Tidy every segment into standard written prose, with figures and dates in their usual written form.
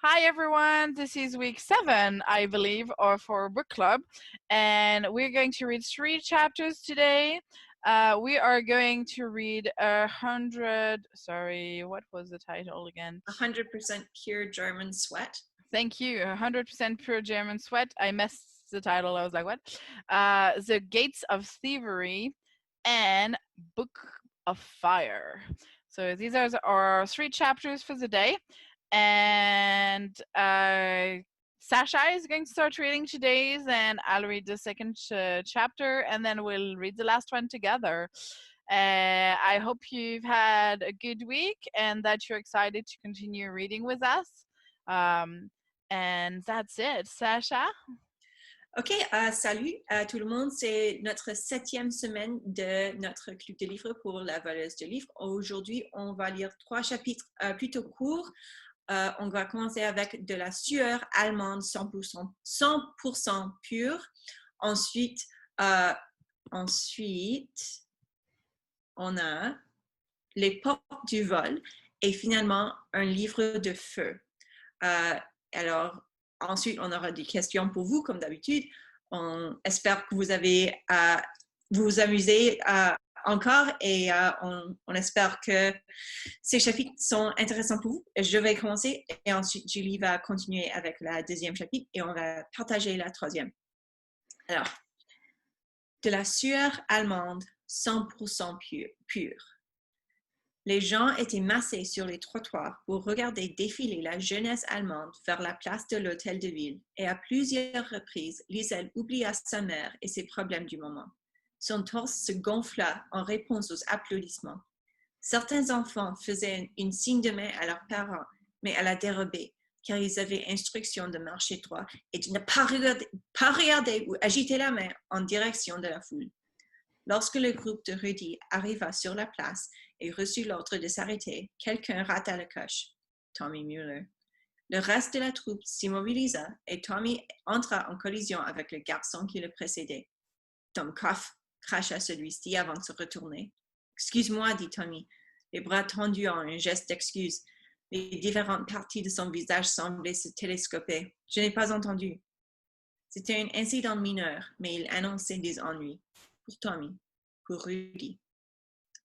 Hi everyone, this is week 7, I believe, of our book club, and we're going to read 3 chapters today. We are going to read 100. Sorry, what was the title again? 100% Pure German Sweat. Thank you. 100% Pure German Sweat. I messed the title. I was like, what? The Gates of Thievery and Book of Fire. So these are our 3 chapters for the day. And Sasha is going to start reading today's, and I'll read the second chapter, and then we'll read the last one together. I hope you've had a good week and that you're excited to continue reading with us. And that's it. Sasha? OK, salut à tout le monde. C'est notre 7e semaine de notre club de livres pour la voleuse de livres. Aujourd'hui, on va lire 3 chapitres plutôt courts. On va commencer avec de la sueur allemande 100% pure. Ensuite, on a les portes du vol et finalement un livre de feu. Alors, ensuite, on aura des questions pour vous, comme d'habitude. On espère que vous avez vous amusez encore et on espère que ces chapitres sont intéressants pour vous. Je vais commencer et ensuite Julie va continuer avec la deuxième chapitre et on va partager la troisième. Alors, de la sueur allemande 100% pure. Les gens étaient massés sur les trottoirs pour regarder défiler la jeunesse allemande vers la place de l'hôtel de ville, et à plusieurs reprises, Liesel oublia sa mère et ses problèmes du moment. Son torse se gonfla en réponse aux applaudissements. Certains enfants faisaient une signe de main à leurs parents, mais elle a dérobé, car ils avaient instruction de marcher droit et de ne pas regarder ou agiter la main en direction de la foule. Lorsque le groupe de Rudy arriva sur la place et reçut l'ordre de s'arrêter, quelqu'un rata le coche. Tommy Müller. Le reste de la troupe s'immobilisa et Tommy entra en collision avec le garçon qui le précédait. Tom Coff, cracha celui-ci avant de se retourner. Excuse-moi, dit Tommy, les bras tendus en un geste d'excuse. Les différentes parties de son visage semblaient se télescoper. Je n'ai pas entendu. C'était un incident mineur, mais il annonçait des ennuis. Pour Tommy, pour Rudy.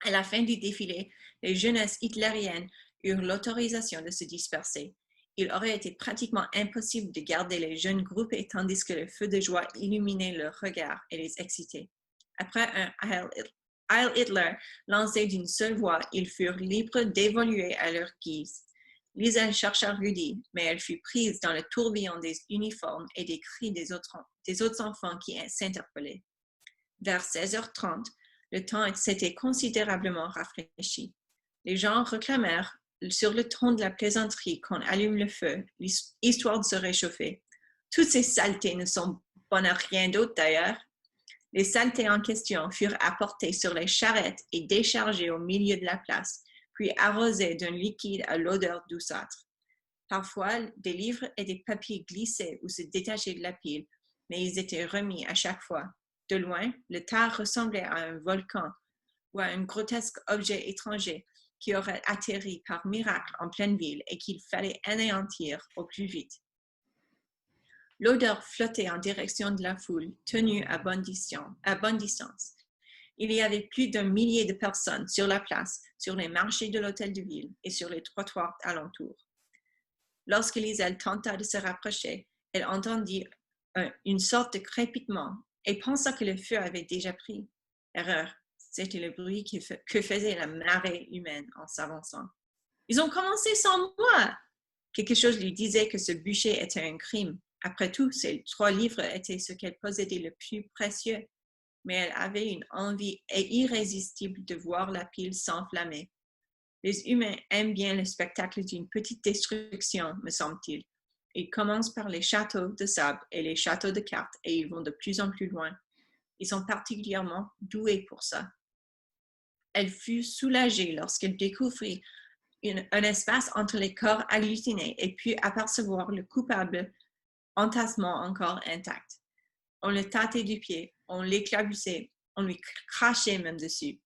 À la fin du défilé, les jeunesses hitlériennes eurent l'autorisation de se disperser. Il aurait été pratiquement impossible de garder les jeunes groupés tandis que le feu de joie illuminait leurs regards et les excitait. Après un Heil Hitler lancé d'une seule voix, ils furent libres d'évoluer à leur guise. Liesel chercha Rudy, mais elle fut prise dans le tourbillon des uniformes et des cris des autres enfants qui s'interpellaient. Vers 16h30, le temps s'était considérablement rafraîchi. Les gens réclamèrent sur le ton de la plaisanterie qu'on allume le feu, histoire de se réchauffer. Toutes ces saletés ne sont bonnes à rien d'autre d'ailleurs. Les saletés en question furent apportées sur les charrettes et déchargées au milieu de la place, puis arrosées d'un liquide à l'odeur douceâtre. Parfois, des livres et des papiers glissaient ou se détachaient de la pile, mais ils étaient remis à chaque fois. De loin, le tas ressemblait à un volcan ou à un grotesque objet étranger qui aurait atterri par miracle en pleine ville et qu'il fallait anéantir au plus vite. L'odeur flottait en direction de la foule, tenue à bonne distance. Il y avait plus d'un millier de personnes sur la place, sur les marchés de l'hôtel de ville et sur les trottoirs alentours. Lorsque Liesel tenta de se rapprocher, elle entendit une sorte de crépitement et pensa que le feu avait déjà pris. Erreur, c'était le bruit que faisait la marée humaine en s'avançant. Ils ont commencé sans moi! Quelque chose lui disait que ce bûcher était un crime. Après tout, ces 3 livres étaient ce qu'elle possédait le plus précieux. Mais elle avait une envie irrésistible de voir la pile s'enflammer. Les humains aiment bien le spectacle d'une petite destruction, me semble-t-il. Ils commencent par les châteaux de sable et les châteaux de cartes et ils vont de plus en plus loin. Ils sont particulièrement doués pour ça. Elle fut soulagée lorsqu'elle découvrit un espace entre les corps agglutinés et put apercevoir le coupable entassement encore intact. On le tâtait du pied, on l'éclaboussait, on lui crachait même dessus.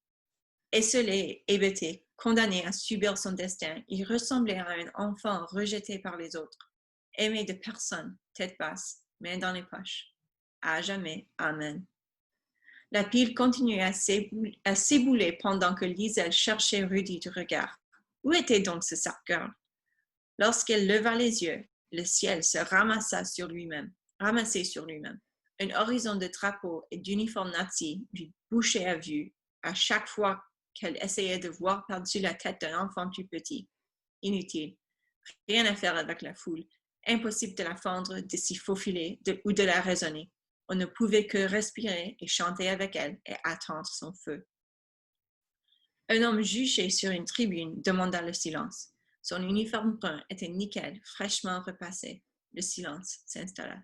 Esselé, hébété, condamné à subir son destin, il ressemblait à un enfant rejeté par les autres. aimé de personne, tête basse, main dans les poches. À jamais, Amen. La pile continuait à s'ébouler pendant que Liesel cherchait Rudy du regard. Où était donc ce sale girl? Lorsqu'elle leva les yeux, le ciel se ramassait sur lui-même. Un horizon de drapeaux et d'uniformes nazis lui bouchait à vue à chaque fois qu'elle essayait de voir par-dessus la tête d'un enfant plus petit. Inutile. Rien à faire avec la foule. Impossible de la fendre, de s'y faufiler ou de la raisonner. On ne pouvait que respirer et chanter avec elle et attendre son feu. Un homme juché sur une tribune demanda le silence. Son uniforme brun était nickel, fraîchement repassé. Le silence s'installa.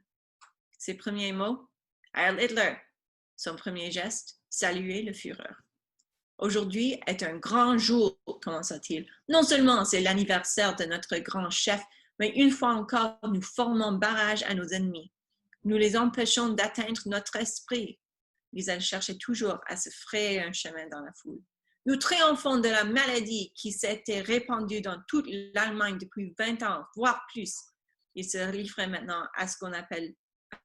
Ses premiers mots, Heil Hitler. Son premier geste, saluer le Führer. Aujourd'hui est un grand jour, commença-t-il. Non seulement c'est l'anniversaire de notre grand chef, mais une fois encore, nous formons barrage à nos ennemis. Nous les empêchons d'atteindre notre esprit. Liesel cherchait toujours à se frayer un chemin dans la foule. Nous triomphons de la maladie qui s'était répandue dans toute l'Allemagne depuis 20 ans, voire plus. Il se livrait maintenant à ce qu'on appelle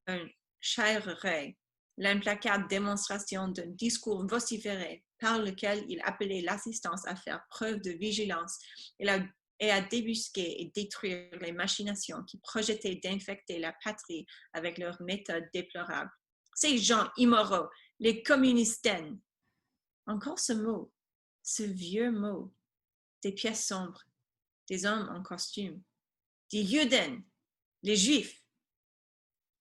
un Scheierei, l'implacable démonstration d'un discours vociféré par lequel il appelait l'assistance à faire preuve de vigilance et à débusquer et détruire les machinations qui projetaient d'infecter la patrie avec leurs méthodes déplorables. Ces gens immoraux, les communisten. Encore ce mot, ce vieux mot, des pièces sombres, des hommes en costume, des Juden, les Juifs.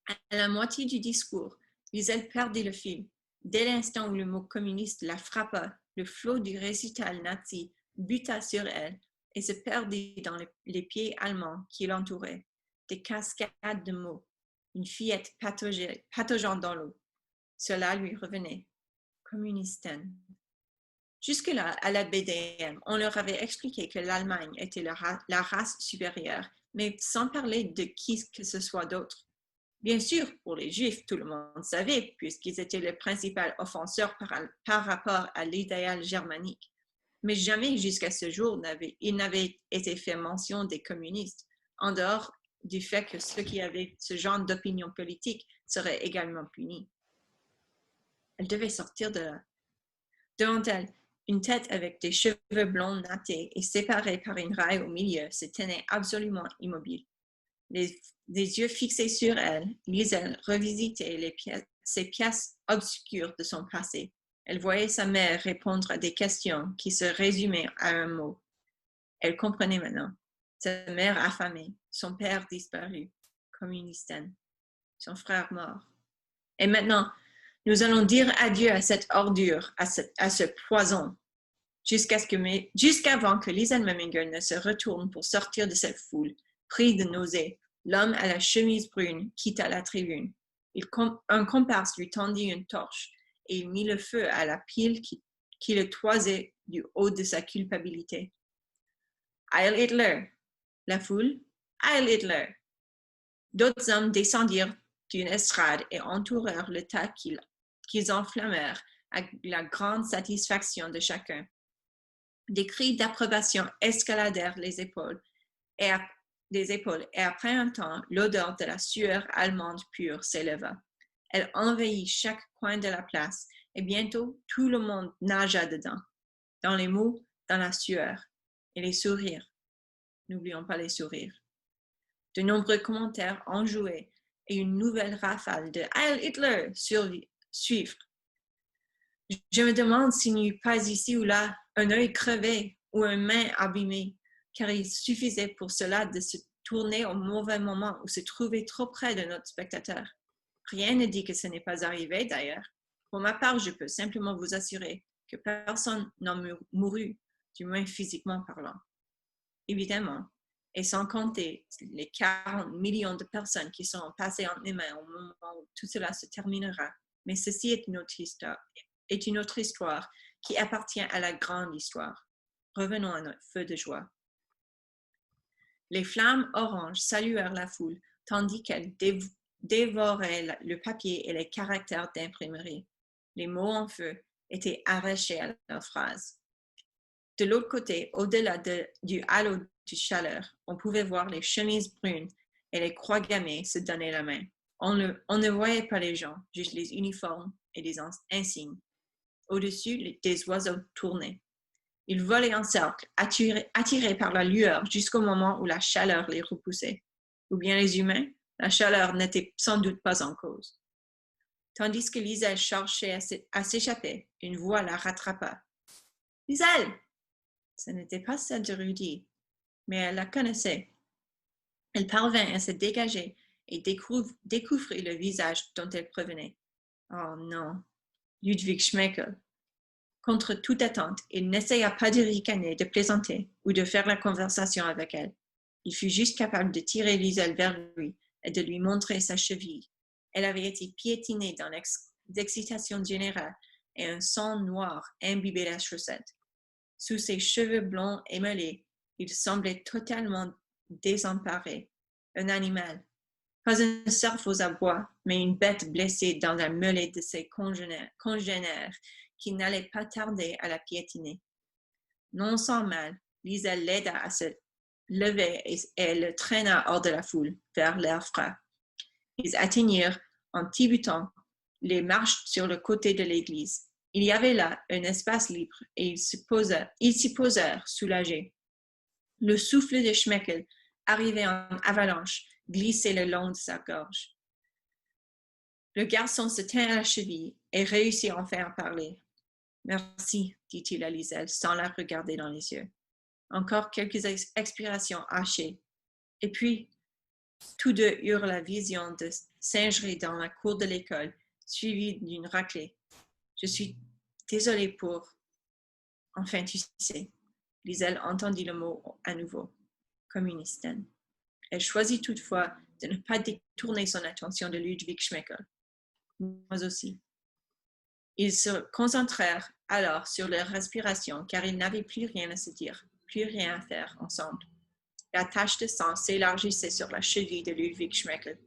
À la moitié du discours, Liesel perdit le fil. Dès l'instant où le mot communiste la frappa, le flot du récital nazi buta sur elle et se perdit dans les pieds allemands qui l'entouraient. Des cascades de mots, une fillette pataugeant dans l'eau. Cela lui revenait. Communisten. Jusque-là, à la BDM, on leur avait expliqué que l'Allemagne était la race supérieure, mais sans parler de qui que ce soit d'autre. Bien sûr, pour les Juifs, tout le monde savait, puisqu'ils étaient le principal offenseur par rapport à l'idéal germanique. Mais jamais jusqu'à ce jour, il n'avait été fait mention des communistes, en dehors du fait que ceux qui avaient ce genre d'opinion politique seraient également punis. Elle devait sortir de là. Devant elle, une tête avec des cheveux blonds nattés et séparée par une raille au milieu se tenait absolument immobile. Les yeux fixés sur elle, Liesel revisitait ces pièces obscures de son passé. Elle voyait sa mère répondre à des questions qui se résumaient à un mot. Elle comprenait maintenant. Sa mère affamée, son père disparu, communisten, son frère mort. Et maintenant, nous allons dire adieu à cette ordure, à ce poison, jusqu'avant que Liesel Meminger ne se retourne pour sortir de cette foule, pris de nausée. L'homme à la chemise brune quitta la tribune. Un comparse lui tendit une torche et il mit le feu à la pile qui le toisait du haut de sa culpabilité. Heil Hitler! La foule, Heil Hitler! D'autres hommes descendirent d'une estrade et entourèrent le tas qu'ils enflammèrent avec la grande satisfaction de chacun. Des cris d'approbation escaladèrent les épaules et après un temps, l'odeur de la sueur allemande pure s'éleva. Elle envahit chaque coin de la place et bientôt tout le monde nagea dedans, dans les mots, dans la sueur et les sourires. N'oublions pas les sourires. De nombreux commentaires enjoués et une nouvelle rafale de Heil Hitler suivre. Je me demande s'il n'y eut pas ici ou là un œil crevé ou une main abîmée, car il suffisait pour cela de se tourner au mauvais moment ou se trouver trop près de notre spectateur. Rien ne dit que ce n'est pas arrivé d'ailleurs. Pour ma part, je peux simplement vous assurer que personne n'en mourut, du moins physiquement parlant. Évidemment, et sans compter les 40 millions de personnes qui seront passées entre mes mains au moment où tout cela se terminera. Mais ceci est une autre histoire qui appartient à la grande histoire. Revenons à notre feu de joie. Les flammes oranges saluèrent la foule, tandis qu'elles dévoraient le papier et les caractères d'imprimerie. Les mots en feu étaient arrachés à leurs phrases. De l'autre côté, au-delà du halo de chaleur, on pouvait voir les chemises brunes et les croix gammées se donnaient la main. On ne voyait pas les gens, juste les uniformes et des insignes. Au-dessus, des oiseaux tournaient. Ils volaient en cercle, attirés par la lueur jusqu'au moment où la chaleur les repoussait. Ou bien les humains, la chaleur n'était sans doute pas en cause. Tandis que Liesel cherchait à s'échapper, une voix la rattrapa. « Liesel !» Ce n'était pas celle de Rudy, mais elle la connaissait. Elle parvint à se dégager et découvrit le visage dont elle provenait. Oh non, Ludwig Schmeckel. Contre toute attente, il n'essaya pas de ricaner, de plaisanter ou de faire la conversation avec elle. Il fut juste capable de tirer Liesel vers lui et de lui montrer sa cheville. Elle avait été piétinée dans l'excitation générale et un sang noir imbibait la chaussette. Sous ses cheveux blonds émelés, il semblait totalement désemparé. Un animal. Pas un cerf aux abois, mais une bête blessée dans la mêlée de ses congénères qui n'allait pas tarder à la piétiner. Non sans mal, Liesel l'aida à se lever et le traîna hors de la foule, vers l'air frais. Ils atteignirent, en tibutant, les marches sur le côté de l'église. Il y avait là un espace libre et ils s'y posèrent soulagés. Le souffle de Schmeckel, arrivé en avalanche, glissait le long de sa gorge. Le garçon se tint à la cheville et réussit à en faire parler. « Merci, dit-il à Liesel, sans la regarder dans les yeux. Encore quelques expirations hachées. Et puis, tous deux eurent la vision de singerie dans la cour de l'école, suivie d'une raclée. Je suis désolée pour... Enfin, tu sais. Liesel entendit le mot à nouveau. Communiste. Elle choisit toutefois de ne pas détourner son attention de Ludwig Schmeckel. Moi aussi. Ils se concentrèrent alors sur leur respiration car ils n'avaient plus rien à se dire, plus rien à faire ensemble. La tache de sang s'élargissait sur la cheville de Ludwig Schmeckel.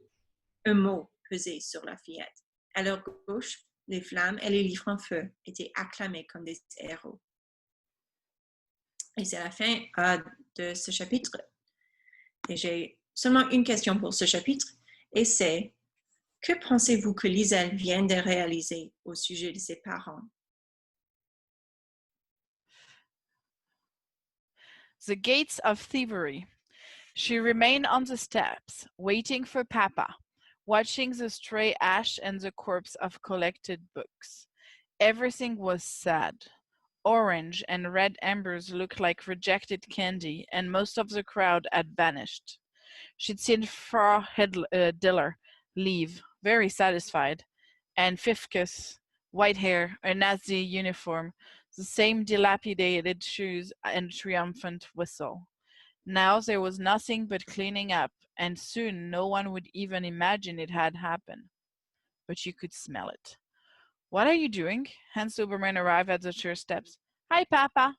Un mot pesait sur la fillette. À leur gauche, les flammes et les livres en feu étaient acclamés comme des héros. Et c'est la fin de ce chapitre. Et j'ai seulement une question pour ce chapitre, et c'est: que pensez-vous que Liesel vient de réaliser au sujet de ses parents? The gates of thievery. She remained on the steps, waiting for Papa, watching the stray ash and the corpse of collected books. Everything was sad. Orange and red embers looked like rejected candy, and most of the crowd had vanished. She'd seen Frau Diller leave, very satisfied, and Fifkus, white hair, a Nazi uniform, the same dilapidated shoes, and triumphant whistle. Now there was nothing but cleaning up, and soon no one would even imagine it had happened. But you could smell it. What are you doing? Hans Huberman arrived at the church steps. Hi, Papa.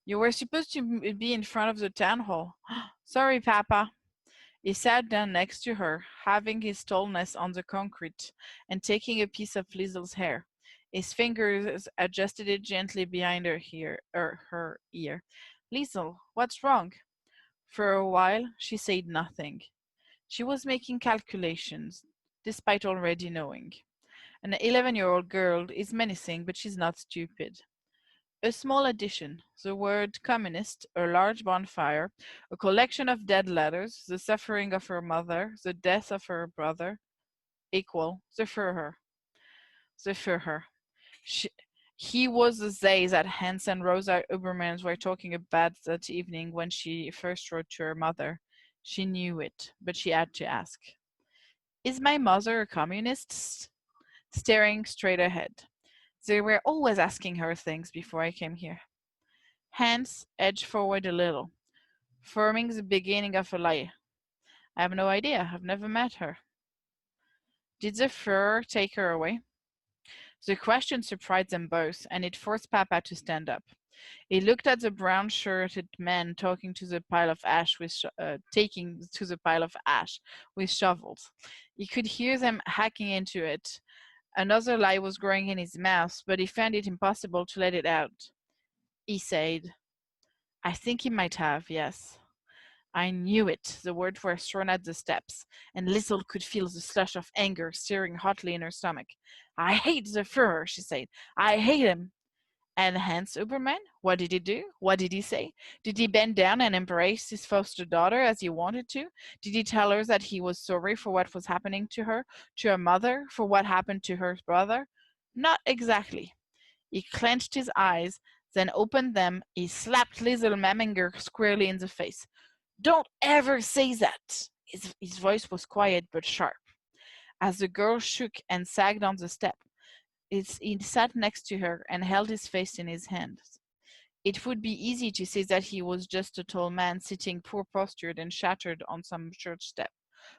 You were supposed to be in front of the town hall. Sorry, Papa. He sat down next to her, having his tallness on the concrete and taking a piece of Liesel's hair. His fingers adjusted it gently behind her ear. Liesel, what's wrong? For a while, she said nothing. She was making calculations, despite already knowing. An 11-year-old girl is menacing, but she's not stupid. A small addition, the word communist, a large bonfire, a collection of dead letters, the suffering of her mother, the death of her brother, equal the Führer. The Führer. He was the Zay that Hans and Rosa Ubermans were talking about that evening when she first wrote to her mother. She knew it, but she had to ask. Is my mother a communist? Staring straight ahead. They were always asking her things before I came here. Hans edged forward a little, forming the beginning of a lie. I have no idea. I've never met her. Did the Führer take her away? The question surprised them both, and it forced Papa to stand up. He looked at the brown-shirted man taking to the pile of ash with shovels. He could hear them hacking into it. Another lie was growing in his mouth, but he found it impossible to let it out. He said, I think he might have, yes. I knew it. The words were thrown at the steps, and Liesl could feel the slush of anger stirring hotly in her stomach. I hate the Führer, she said. I hate him. And Hans Huberman? What did he do? What did he say? Did he bend down and embrace his foster daughter as he wanted to? Did he tell her that he was sorry for what was happening to her mother, for what happened to her brother? Not exactly. He clenched his eyes, then opened them. He slapped Liesl Memminger squarely in the face. Don't ever say that. His voice was quiet but sharp. As the girl shook and sagged on the step, he sat next to her and held his face in his hands. It would be easy to say that he was just a tall man sitting poor-postured and shattered on some church step,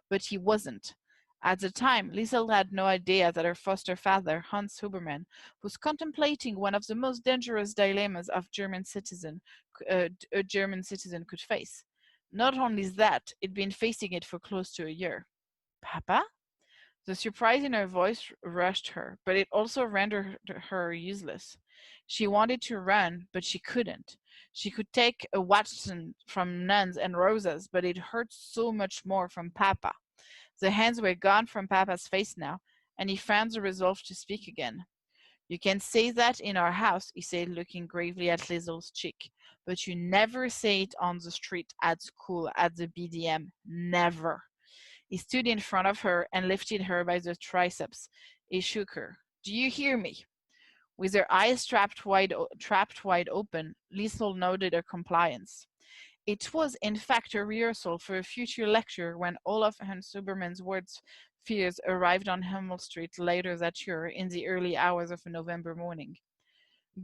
but he wasn't. At the time, Liesl had no idea that her foster father, Hans Huberman, was contemplating one of the most dangerous dilemmas a German citizen could face. Not only that, he'd been facing it for close to a year. Papa? The surprise in her voice rushed her, but it also rendered her useless. She wanted to run, but she couldn't. She could take a Watson from Nuns and Roses, but it hurt so much more from Papa. The hands were gone from Papa's face now, and he found the resolve to speak again. You can say that in our house, he said, looking gravely at Liesl's cheek, but you never say it on the street, at school, at the BDM. Never. He stood in front of her and lifted her by the triceps. He shook her. Do you hear me? With her eyes trapped wide open, Liesl nodded her compliance. It was, in fact, a rehearsal for a future lecture when all of Hans Huberman's worst fears arrived on Hummel Street later that year in the early hours of a November morning.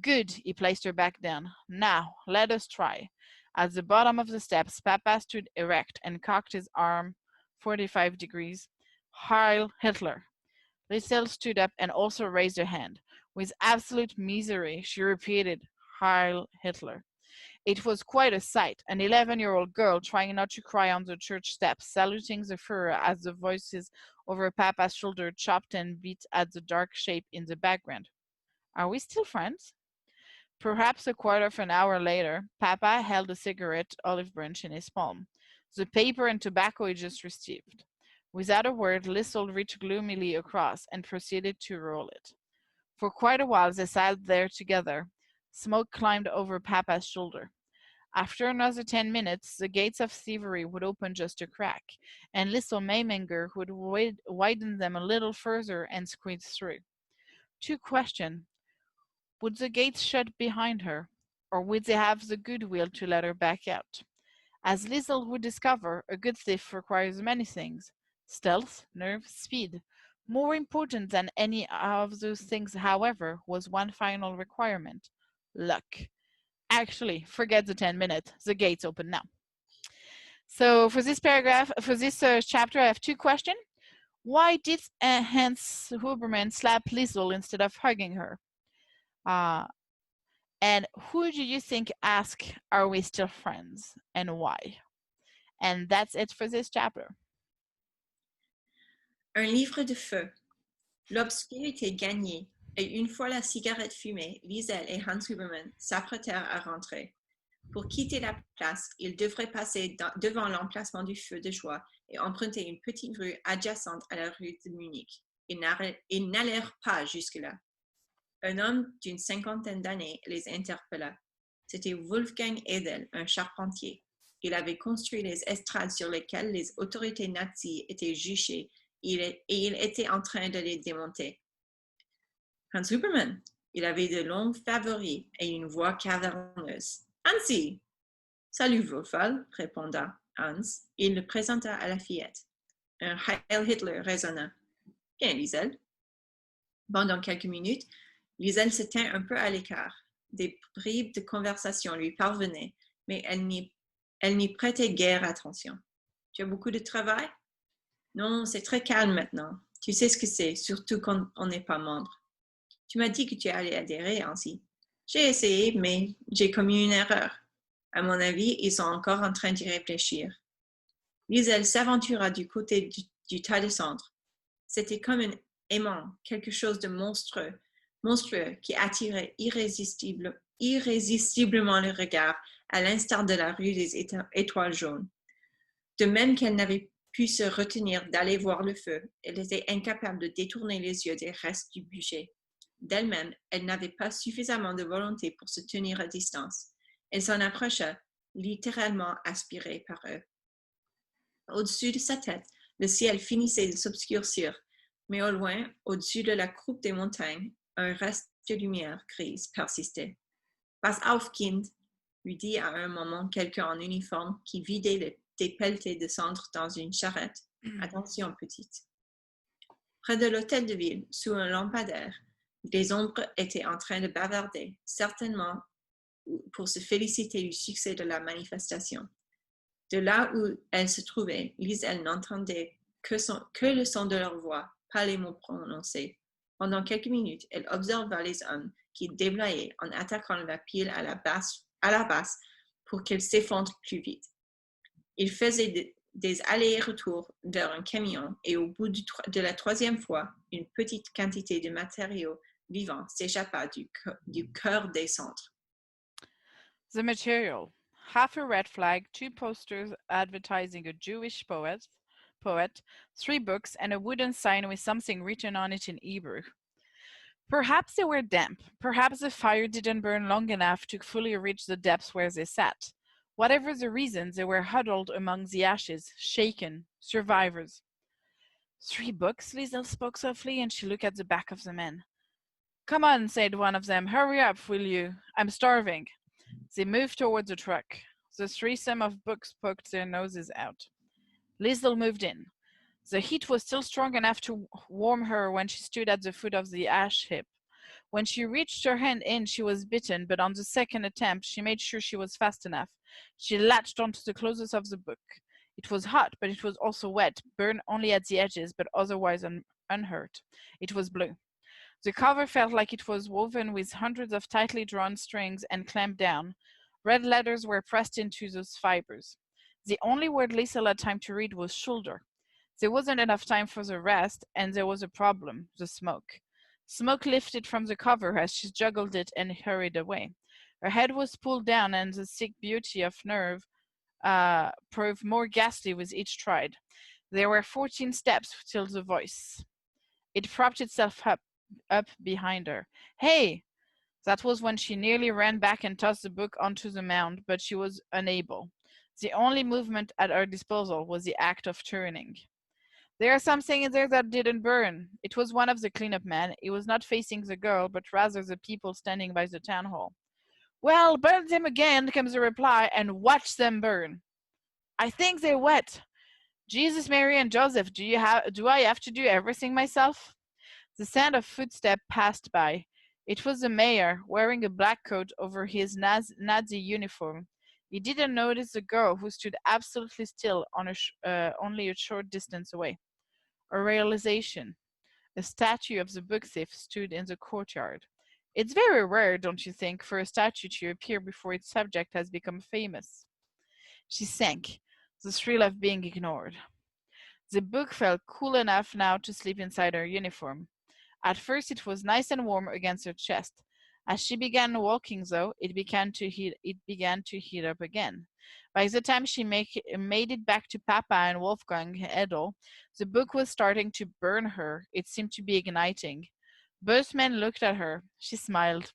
Good, he placed her back down. Now, let us try. At the bottom of the steps, Papa stood erect and cocked his arm 45 degrees. Heil Hitler. Liesl stood up and also raised her hand. With absolute misery, she repeated, Heil Hitler. It was quite a sight, an 11-year-old girl trying not to cry on the church steps, saluting the Führer as the voices over Papa's shoulder chopped and beat at the dark shape in the background. Are we still friends? Perhaps a quarter of an hour later, Papa held a cigarette olive branch in his palm. The paper and tobacco he just received. Without a word, Liesl reached gloomily across and proceeded to roll it. For quite a while they sat there together. Smoke climbed over Papa's shoulder. After another 10 minutes, the gates of thievery would open just a crack, and Liesl Memminger would widen them a little further and squeeze through. Two questions. Would the gates shut behind her, or would they have the goodwill to let her back out? As Liesl would discover, a good thief requires many things. Stealth, nerve, speed. More important than any of those things, however, was one final requirement: luck. Actually, forget the 10 minutes. The gates open now. So for this chapter, I have two questions. Why did Hans Huberman slap Liesl instead of hugging her? And who do you think asked, are we still friends, and why? And that's it for this chapter. Un livre de feu. L'obscurité gagnée, et une fois la cigarette fumée, Liesl et Hans Huberman s'apprêtèrent à rentrer. Pour quitter la place, ils devraient passer devant l'emplacement du feu de joie et emprunter une petite rue adjacente à la rue de Munich. Ils n'allèrent pas jusque-là. Un homme d'une cinquantaine d'années les interpella. C'était Wolfgang Edel, un charpentier. Il avait construit les estrades sur lesquelles les autorités nazies étaient juchées et il était en train de les démonter. Hans Huberman, il avait de longs favoris et une voix caverneuse. Hansi! Salut Wolfgang, répondit Hans. Il le présenta à la fillette. Un Heil Hitler résonna. Bien, Liesl. Pendant quelques minutes, Liesl se tint un peu à l'écart. Des bribes de conversation lui parvenaient, mais elle n'y prêtait guère attention. Tu as beaucoup de travail? Non, c'est très calme maintenant. Tu sais ce que c'est, surtout quand on n'est pas membre. Tu m'as dit que tu allais adhérer, ainsi. J'ai essayé, mais j'ai commis une erreur. À mon avis, ils sont encore en train d'y réfléchir. Liesl s'aventura du côté du tas de cendres. C'était comme un aimant, quelque chose de monstrueux qui attirait irrésistiblement le regard, à l'instar de la rue des étoiles jaunes. De même qu'elle n'avait pu se retenir d'aller voir le feu, elle était incapable de détourner les yeux des restes du bûcher. D'elle-même, elle n'avait pas suffisamment de volonté pour se tenir à distance. Elle s'en approcha, littéralement aspirée par eux. Au-dessus de sa tête, le ciel finissait de s'obscurcir, mais au loin, au-dessus de la croupe des montagnes, un reste de lumière grise persistait. Pass auf, Kind, lui dit à un moment quelqu'un en uniforme qui vidait des pelletées de cendres dans une charrette. Attention, petite. Près de l'hôtel de ville, sous un lampadaire, des ombres étaient en train de bavarder, certainement pour se féliciter du succès de la manifestation. De là où elle se trouvait, Liesl n'entendait que le son de leur voix, pas les mots prononcés. Pendant quelques minutes, elle observa les hommes qui déblayaient en attaquant la pile à la basse pour qu'elle s'effondre plus vite. Ils faisaient des allers-retours vers un camion et au bout de la troisième fois, une petite quantité de matériaux vivants s'échappa du cœur des cendres. The material. Half a red flag, 2 posters advertising a Jewish poet, 3 books, and a wooden sign with something written on it in Hebrew. Perhaps they were damp. Perhaps the fire didn't burn long enough to fully reach the depths where they sat. Whatever the reason, they were huddled among the ashes, shaken, survivors. 3 books, Liesl spoke softly, and she looked at the back of the men. Come on, said one of them. Hurry up, will you? I'm starving. They moved toward the truck. The threesome of books poked their noses out. Liesl moved in. The heat was still strong enough to warm her when she stood at the foot of the ash heap. When she reached her hand in, she was bitten, but on the second attempt, she made sure she was fast enough. She latched onto the closes of the book. It was hot, but it was also wet, burned only at the edges, but otherwise unhurt. It was blue. The cover felt like it was woven with hundreds of tightly drawn strings and clamped down. Red letters were pressed into those fibers. The only word Liesl had time to read was shoulder. There wasn't enough time for the rest, and there was a problem, the smoke. Smoke lifted from the cover as she juggled it and hurried away. Her head was pulled down, and the sick beauty of nerve proved more ghastly with each stride. There were 14 steps till the voice. It propped itself up behind her. Hey! That was when she nearly ran back and tossed the book onto the mound, but she was unable. The only movement at her disposal was the act of turning. There's something in there that didn't burn. It was one of the cleanup men. He was not facing the girl, but rather the people standing by the town hall. Well, burn them again, comes the reply, and watch them burn. I think they're wet. Jesus, Mary, and Joseph, do I have to do everything myself? The sound of footsteps passed by. It was the mayor, wearing a black coat over his Nazi uniform. He didn't notice the girl who stood absolutely still only a short distance away. A realization. A statue of the book thief stood in the courtyard. It's very rare, don't you think, for a statue to appear before its subject has become famous? She sank, the thrill of being ignored. The book felt cool enough now to sleep inside her uniform. At first it was nice and warm against her chest. As she began walking, though, it began to heat up again. By the time she made it back to Papa and Wolfgang Edel, the book was starting to burn her. It seemed to be igniting. Both men looked at her. She smiled.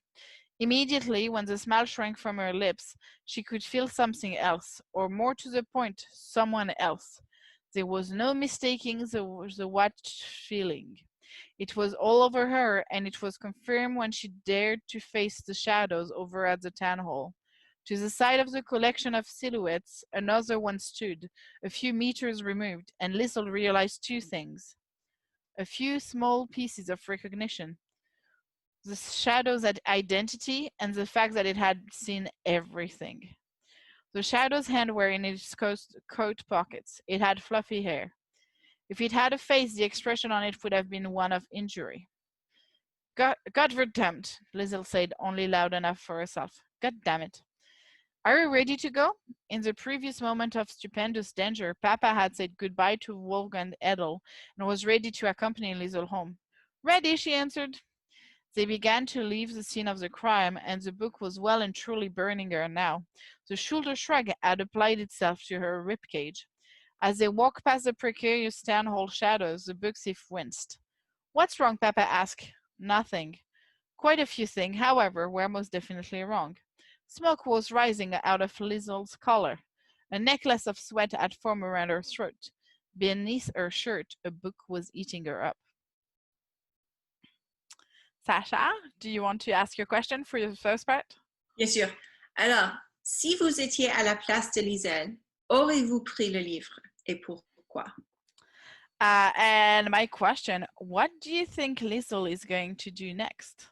Immediately, when the smile shrank from her lips, she could feel something else, or more to the point, someone else. There was no mistaking the what feeling. It was all over her, and it was confirmed when she dared to face the shadows over at the town hall. To the side of the collection of silhouettes, another one stood, a few meters removed, and Liesl realized 2 things. A few small pieces of recognition. The shadow's identity and the fact that it had seen everything. The shadow's hands were in its coat pockets. It had fluffy hair. If it had a face, the expression on it would have been one of injury. Gottverdammt, Liesl said, only loud enough for herself. God damn it. Are you ready to go? In the previous moment of stupendous danger, Papa had said goodbye to Wolfgang Edel and was ready to accompany Liesl home. Ready, she answered. They began to leave the scene of the crime, and the book was well and truly burning her now. The shoulder shrug had applied itself to her ribcage. As they walk past the precarious town hall shadows, the book-thief winced. What's wrong? Papa asked. Nothing. Quite a few things, however, were most definitely wrong. Smoke was rising out of Lizel's collar. A necklace of sweat had formed around her throat. Beneath her shirt, a book was eating her up. Sasha, do you want to ask your question for the first part? Bien sûr. Alors, si vous étiez à la place de Lizel, aurez-vous pris le livre et pourquoi? And my question, what do you think Lizel is going to do next?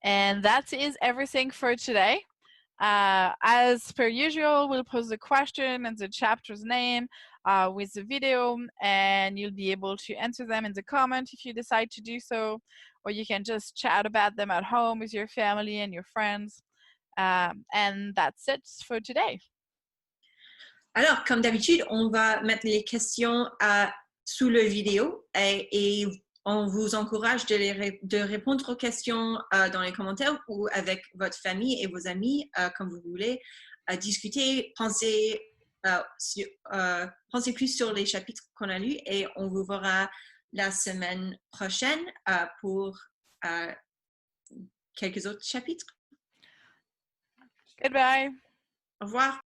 And that is everything for today. As per usual, we'll post the question and the chapter's name with the video, and you'll be able to answer them in the comment if you decide to do so, or you can just chat about them at home with your family and your friends. And that's it for today. Alors, comme d'habitude, on va mettre les questions sous la vidéo et on vous encourage de répondre aux questions dans les commentaires ou avec votre famille et vos amis, comme vous voulez. Discuter, penser plus sur les chapitres qu'on a lus et on vous verra la semaine prochaine pour quelques autres chapitres. Goodbye. Au revoir.